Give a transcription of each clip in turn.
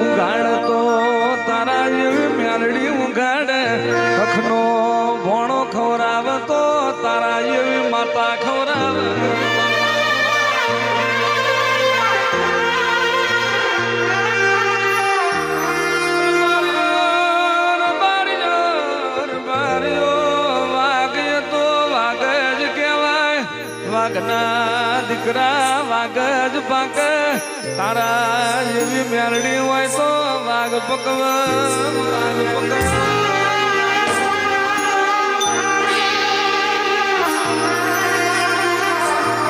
ઉગાડતો તારા જેવી મેલડી ઉગાડે અખનો ભોણો ખવરાવતો તારા જેવી માતા ખવરાવે વાઘના દીકરા વાઘ જ પાક તારા જેવી મેલડી હોય તો વાઘ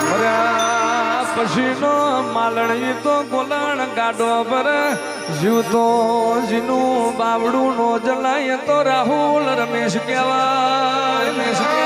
મર્યા પછીનો માલણી તો ગોલણ ગાડો પર જીવતો જીનું બાવડું નો જલાય તો રાહુલ રમેશ કહેવાય રમેશ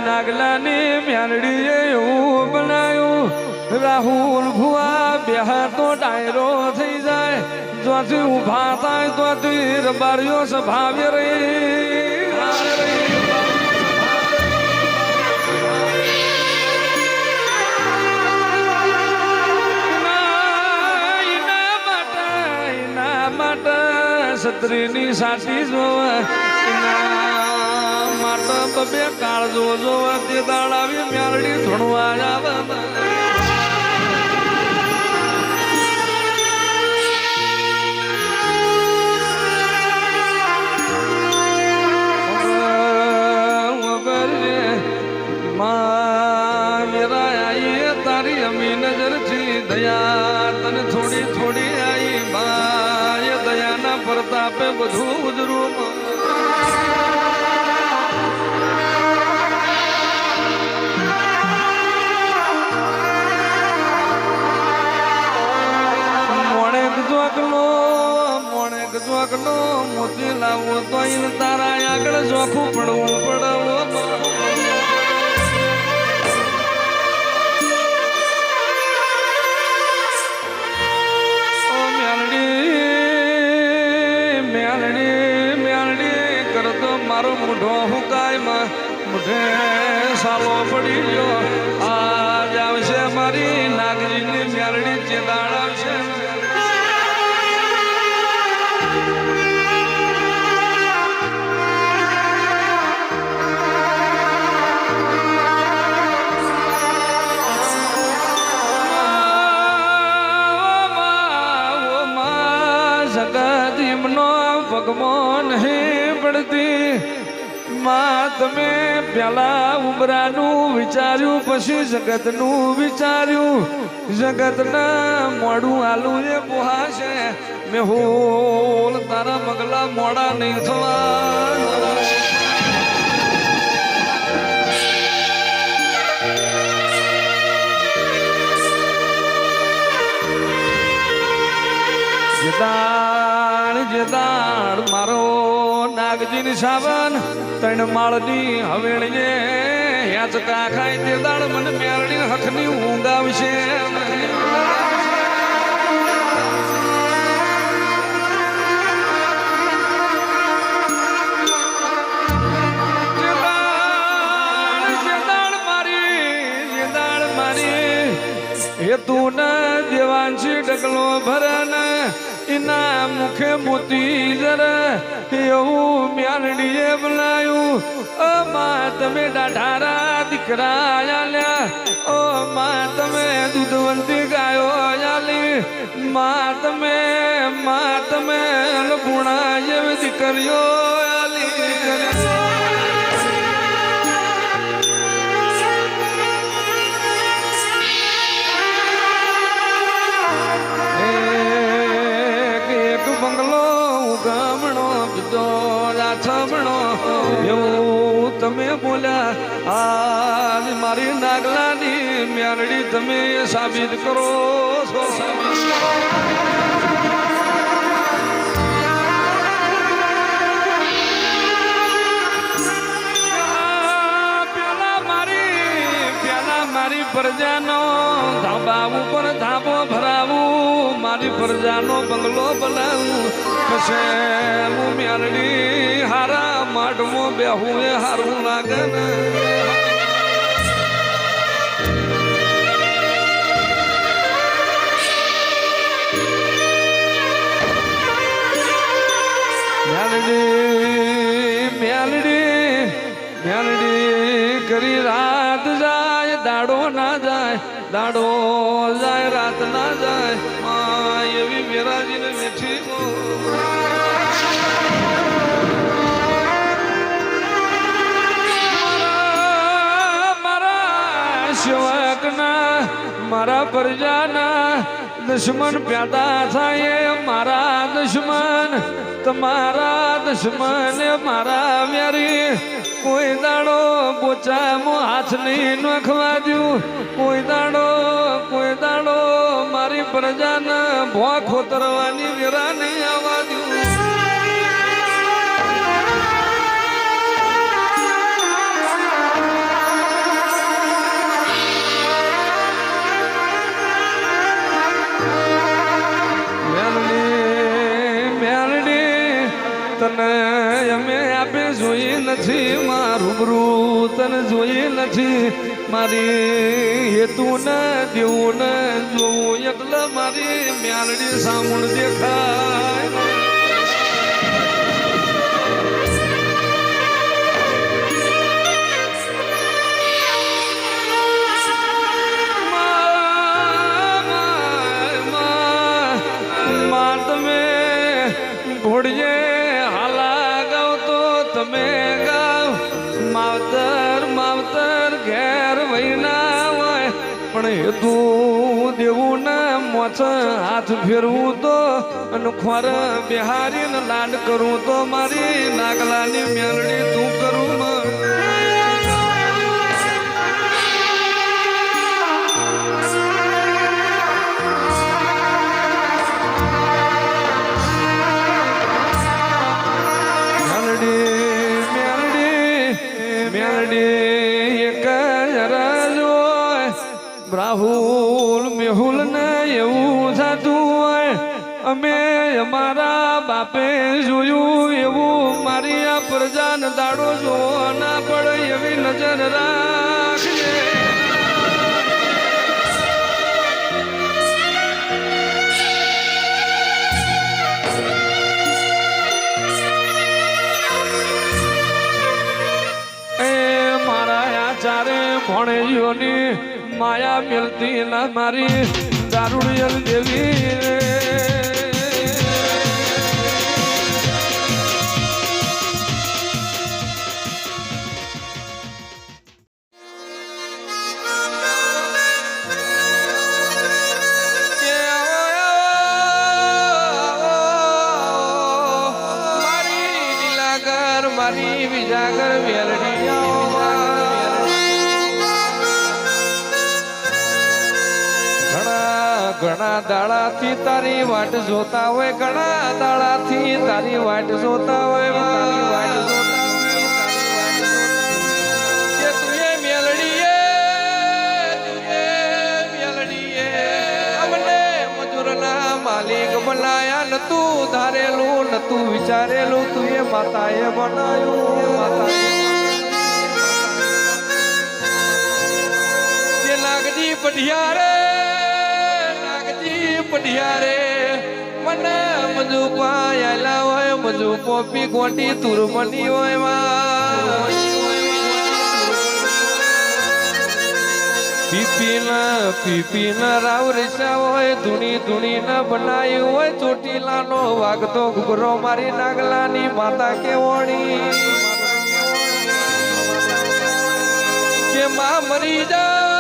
નાગલાની મ્યાનડીએ એવું બનાવ્યું રાહુલ ભુવા બેહા તો ડાયરો થઈ જાય જ્યાંથી ઉભા થાય ત્યાંથી રબારીઓ સ્વભાવ્ય રહી એના માટે છત્રીની સાથી જોવા બે કાળ જો તે દાડાવી મ્યારડી ધણવા આવે તારી અમી નજર થી દયા તને થોડી થોડી આઈ માય દયાના પ્રતાપે બધું ઉજરું જોકનો મોતી લાવો તો તારા આગળ જોખું પડવું પડવું મેલડી કરતો મારો મોઢો હુકાયમાં મોઢે સાલો પડી ગયો આજ આવશે મારી નાગજીની મેલડી ચેદાડ આવશે ભગવાન હે પડતી માં તમે પેલા ઉમરાનું વિચાર્યું પછી જગતનું વિચાર્યું જગતના મોડું આલું એ પોહાશે મેં હોલ તારા મગલા મોડા નહીં થવા જેદાર મારો નાગજીની સાવન ત્રણ માળની હવેળીએ યાચકા ખાય તે દાડ મને મેરડી હખની ઊંઘ આવશે એ તું ના દેવાંશી ડગલો ભરન એના મુખે મોતી જરા એવું મ્યાનડીએ બનાયું ઓ માં તમે ડાઢારા દીકરા આલ્યા ઓ માં તમે દૂધવંતી ગાયો આલી માં તમે લપુણા જેવી દીકરીઓ આલી બંગલો ઉગામણો બીજો રાછમણો એવું તમે બોલ્યા આજ મારી નાગલાની મ્યાનડી તમે સાબિત કરો છો પેલા મારી પ્રજાનો ધાબા ઉપર ધાબો ભરાવું મારી પ્રજાનો બંગલો બનાવું પછી હું મેલડી હારા માટમાં બેહું એ હારું લાગે ને મેલડી કરી રાત જાય દાડો ના જાય દાડો જાય રાત ના જાય એવી મેરાજીને બેઠી મારા સેવકના મારા પ્રજાના દુશ્મન પેદા થાય મારા દુશ્મન તમારા દુશ્મન મારા વ્યારી કોઈ દાડો બોચામાં હાથ નહીં નખવા દઉં કોઈ દાડો મારી પ્રજાને ભો ખોતરવાની વેરા નહીં આવવા દઉં તને અમે આપે જોઈ નથી મારું રૂબરૂ તને જોઈ નથી મારી હેતુ ને દેવું ને જોવું એટલે મારી મેલડી સામુણ દેખાય તમે ઘોડીએ તમે ગાવ માવતર ઘેર વહીના હોય પણ હેતું દેવું ને મોછ હાથ ફેરવું તો અને ખોર બિહારીને લાડ કરું તો મારી નાગલાની મેલડી તું કરું રાહુલ મેહુલ ને એવું થતું હોય અમે અમારા બાપે જોયું એવું મારી આ પ્રજાને દાડો જોવો ના પડે એવી નજર રાખજે એ મારા આ ચારે ભણેજીઓની માયા મિલતી ના મારી દારૂડિયલ દેવી મારી લીલાગર મારી વિજાગર મેલડી ઘણા દાડાથી તારી વાટ જોતા હોય ઘણા દાડાથી તારી વાટ જોતા હોય તારી વાટ જોતા કે તુએ મેલડીએ અમને મજૂરના માલિક બનાયા નતું ધારેલું નતું વિચારેલું તુએ માતાએ બનાયું માતાએ કે નાગજી પઢિયારે પઢિયારે મને મજુ પાયેલા હોય મજુ પોપી ગોટી તુરમની હોય પીપીના રાવ રેસા હોય ધૂણી ના બનાયું હોય ચોટીલાનો વાગતો ઘુઘરો મારી નાગલાની માતા કેવણી કે માં મરી જાય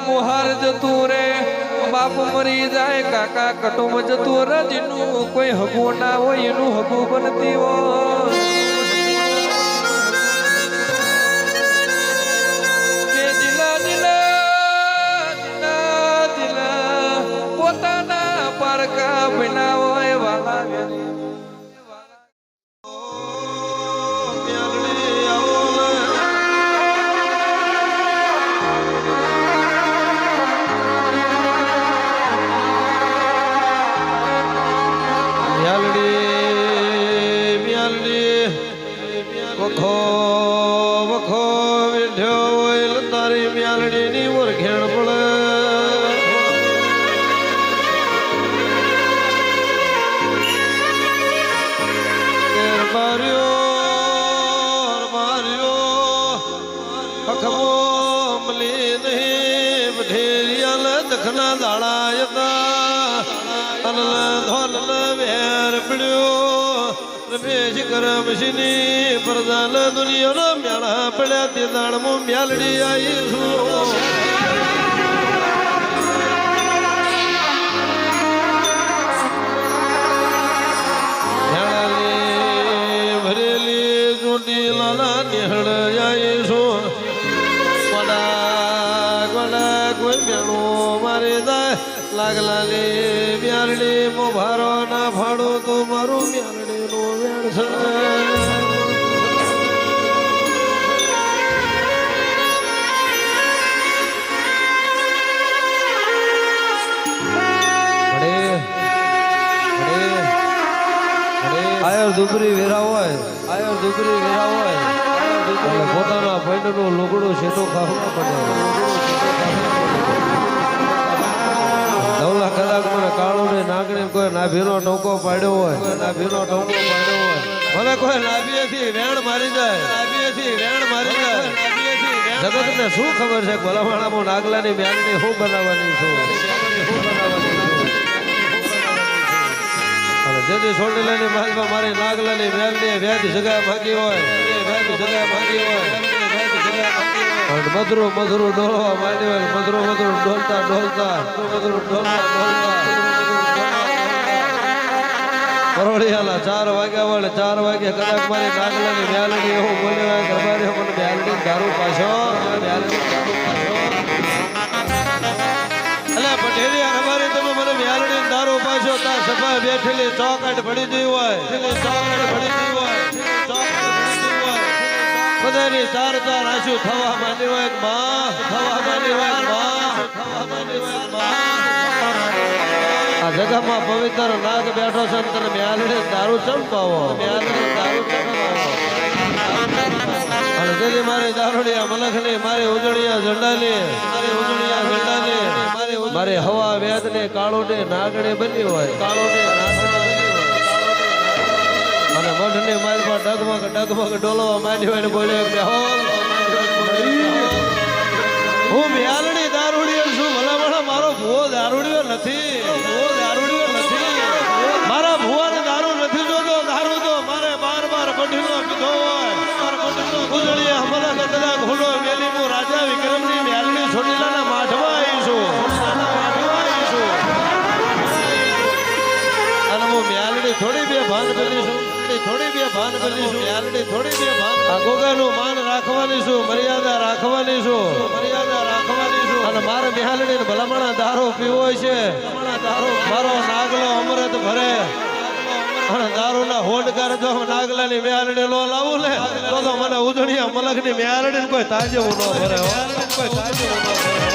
મોહાર જતું રે બાપ મરી જાય કાકા કટુંબ જતું રે જેનું કોઈ હગુ ના હોય એનું હગુ બનતી હોય કે દિલા પોતાના પારકા બના હોય વાલા ધોલ વેર પડ્યો રમેશ કરમશની પ્રજાલ દુનિયાનો મેળા પડ્યા તે દાણમાં મ્યાલડી આવીશું નિહળ આવીશું ગોડા ગોડા કોઈ મેળો મારે જાય લાગલાલી મ્યાલડી મો ભારો ના ફાડો તો મારું મ્યાલડી નો વેણ છે આયર દુબરી વેરા હોય આયર દુબરી વેરા હોય એટલે પોતાના પૈંડનું લુગડું શેઠો ખાવા પડે નવલા કલાક મને કાળો ને નાગણી કોઈ નાભીનો ટોકો પાડ્યો હોય નાભીનો ટોકો પાડ્યો હોય મને કોઈ નાભીએથી વેણ મારી જાય નાભીએથી વેણ મારી જાય જગત ને શું ખબર છે ભલામણામાં નાગલાની મ્યાલની શું બનાવવાની છું જેથી સોડેલાની માલમાં મારી નાગલાની વેલની વ્યાજ જગ્યા ભાગી હોય વ્યાજ જગ્યા ભાગી હોય મધુરું મધુરું ડોલવા માંડી હોય મધુરું મધુરું ડોલતા ડોલતા મધુરું ડોલતા ડોલતા કરોડિયાલા 4 વાગ્યા હોય 4 વાગ્યા કદાચ મારી નાગલાની વ્યાલની એવું બોલ્યો હોય ગરબારી મને વ્યાલની દારૂ પાછો વ્યાલની દારૂ પાછો અલે પટેલી અમારી તમે મને વ્યાલની દારૂ પાછો તા સભા બેઠેલી ચોકાટ પડી ગઈ હોય ચોકાટ પડી ગઈ હોય ચોકાટ પડી ગઈ હોય બધાની ચાર આંસુ થવા માંડી હોય માં થવા માંડી હોય માં થવા માંડી હોય માં આ જગામાં પવિત્ર નાગ બેઠો છે તને વ્યાલની દારૂ ચંપાવો વ્યાલની દારૂ ચંપાવો અને તેથી મારી દારૂડિયા મલખની મારી ઉજળિયા ઝંડાની મારી ઉજળિયા ઝંડાની મારે હવા વેદ ને કાળો ને નાગણે બની હોય કાળો ને અને મઢ ની માલ પર ડગમગ ડગમગ ડોલવા માંડ્યો અને બોલ્યો બેહોલ હું વ્યાલણી દારૂડિયો છું ભલા મારો ભૂવો દારૂડિયો નથી ભૂવો દારૂડિયો નથી મારા ભૂવાને દારૂ નથી જોતો દારૂ તો મારે બાર કઢીનો પીધો હોય ઉજળિયા હમલા કદલા ઘોડો મેલી હું રાજા વિક્રમની વ્યાલણી છોડીલાના માઠમાં આવી છું અને હું મ્યાલડી થોડી બે ભાન કરી છું થોડી બે ભાન કરી છું મ્યાલડી થોડી બે ભાન આ ગોગાનું માન રાખવાની છું મર્યાદા રાખવાની છું મર્યાદા રાખવાની છું અને મારે મ્યાલડીને ભલામણા દારૂ પીવો છે મારો નાગલો અમૃત ભરે અને દારૂના હોડકાર જો નાગલાની મ્યાલડી લો લાવું ને તો મને ઉજળિયા મલકની મ્યાલડી કોઈ તાજેવું ન ભરે કોઈ તાજેવું ન ભરે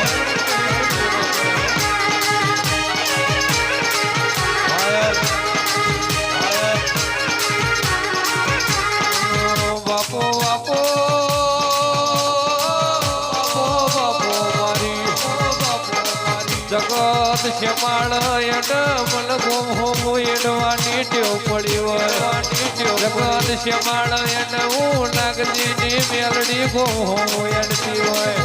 બાપો બાપો મારી જગત શ્યામાળ એડ મન ગોમ હોમ એડવાની ટેવ પડી હોય જગત શ્યામાળ એડ હું નાગજીની મેલડી ગોમ હોમ એડતી હોય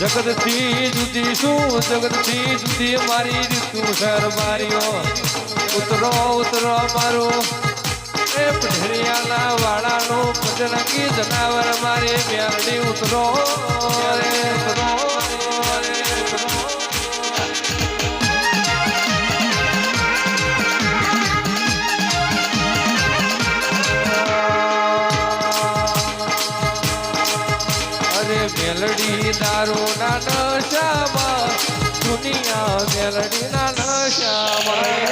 જગતથી જુદી શું જગતથી જુદી મારી રીતું શર માર્યો ઉતરો ઉતરો મારો પઢરિયાના વાળાનું પજરંગી જનાવર મારી મેલડી ઉતરો રે ઉતરો અરે મેલડી દારૂ ના નશામાં દુનિયા મેલડી ના નશામાં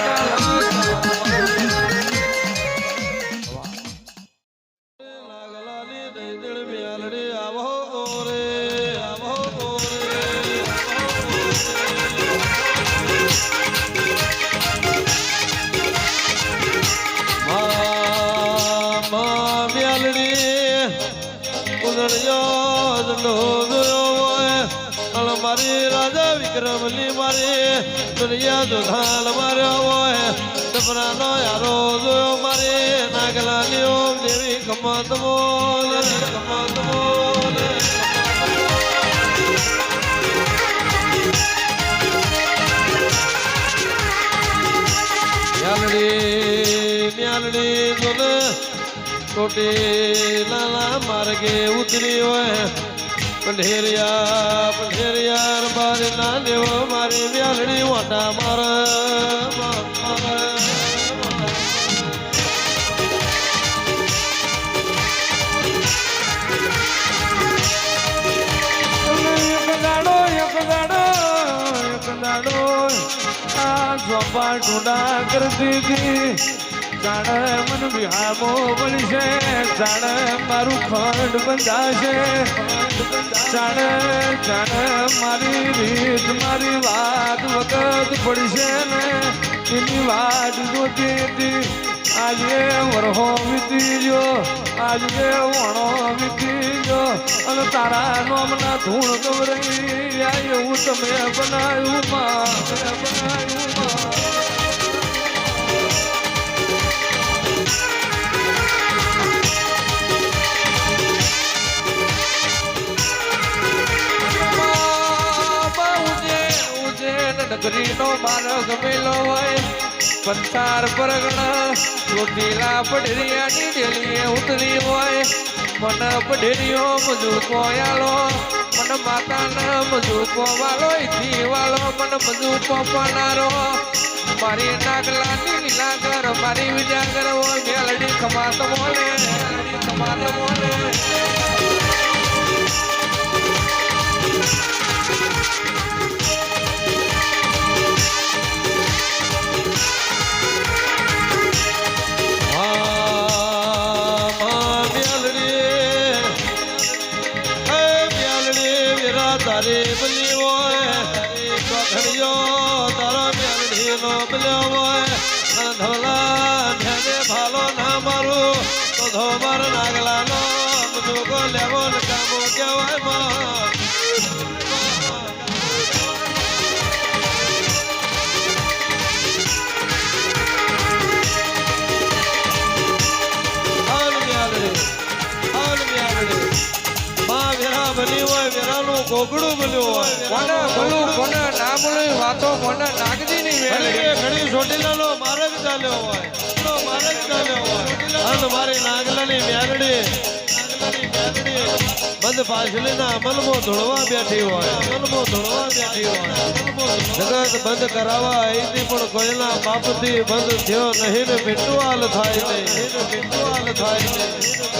મારી રાજા વિક્રમલી મારી દુનિયા દુધાલ માર્યો હોય સપનાનો યારો જોયો મારી નાગલાની ઓમ દેવી કમત બોલ કમત બોલ મ્યાલડી જોલ કોટે લાલા માર્ગે ઉતરી હોય પંઢેરિયા બારે ના લેવો મારી મ્યાલડી વાટા મારા ચોપા ટુડા કરતી હતી જાણે મન વિહામો બનશે જાણે મારું ખંડ બંધાશે જાણે જાણે મારી રીત મારી વાત વખત પડશે ને એની વાત જોતી હતી આજે વરહો વીતી ગયો આજે વણો વીતી ગયો અને તારા નોમના ધૂળ ગવરાઈ એવું તમે બનાવ્યું માં બનાવ્યું માં નગરીનો માર્ગ મેલો હોય પંચાર પરગણા ચોટીલા પઢેરિયાની ડેલીએ ઉતરી હોય મન પઢેરિયો મજૂકો આલો મન માતાના મજૂકો વાલો ઈથી વાલો મન મજૂકો પનારો મારી નાગલાની લીલાગર મારી વિજાગર હોય મેલડી ખમાત મોલે ખમાત મોલે તારે બની હોય ઘડિયો તારો મેલડી નો બલ્યો હોય ધોલા ભેગે ભાલો ના મારું તો ધોબર નાગલા નો મુજુકો લેવો ને કામો કહેવાય માં બની હોય વેરાનું કોગડું બન્યું હોય કોને બોલું કોને ના બોલું વાતો કોને નાગજી ની વેળી ઘણી ચોટીલાનો માર્ગ ચાલ્યો હોય માર્ગ ચાલ્યો હોય અને મારી નાગલાની મેલડી બંધ પાછળીના અમલમાં ધોળવા બેઠી હોય જગત બંધ કરાવવા અહીંથી પણ કોઈના પાપથી બંધ થયો નહીં ને પિંટુઆલ થાય નહીં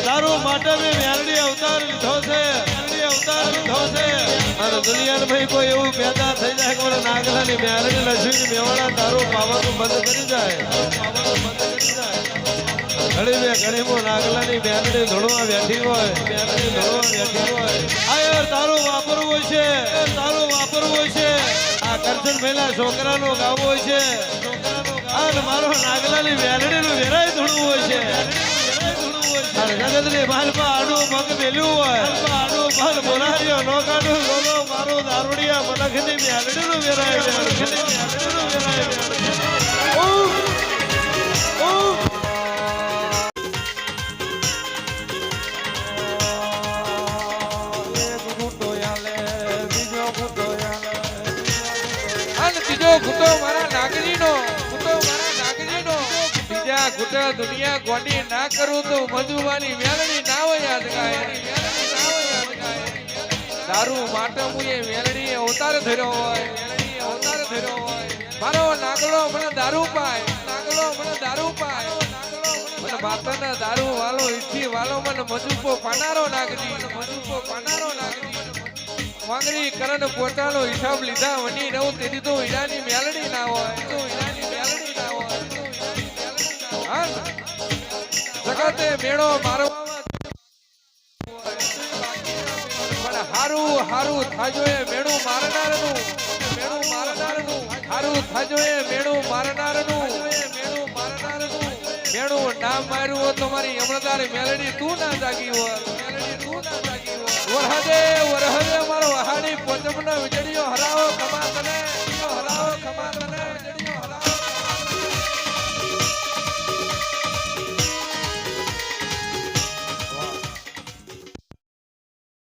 તારું માટે મેં મેલડી અવતાર લીધો છે અને દુનિયાને ભાઈ કોઈ એવું પેદા થઈ જાય કે નાગલાની મેલડી લક્ષ્મી મેવાડા તારું પાવાનું બંધ કરી જાય ઘણી મો નાગલાની મેલડી ધોળવા બેઠી હોય આ યાર તારું વાપરવું છે આ કરશન પહેલા છોકરાનો ગાવો છે અને મારો નાગલાની મેલડીનું વેરાય ધોળવું હોય છે જગતની માલપા આડું પગ મેલ્યું હોય પગ બોલાર્યો નો કાઢું બોલો મારું દારૂડિયા મનખની મેલડીનું વેરાય ઘૂંટો મારા નાગજીનો બીજા ઘૂંટા દુનિયા ગોંડી ના કરું તો મધુવાની મેલડી ના હોય યાદ ગાય દારૂ માટે મુએ મેલડી અવતાર ધર્યો હોય મારો નાગલો મને દારૂ પાય મને બાતના દારૂ વાલો ઈથી વાલો મને મજૂકો પાનારો નાગજી વાંગરી કરણ પોતાનો હિસાબ લીધા વની નવ તેથી તો હીરાની મેલડી ના હોય જગતે મેળો મારો પણ હારું થાજો એ મેળું મારનારનું હારું થાજો એ મેળું મારનારનું મેળું ના માર્યું હોય તો મારી અમરદારી મેલડી તું ના જાગી હોય વરહદે મારો વહાડી પોચમના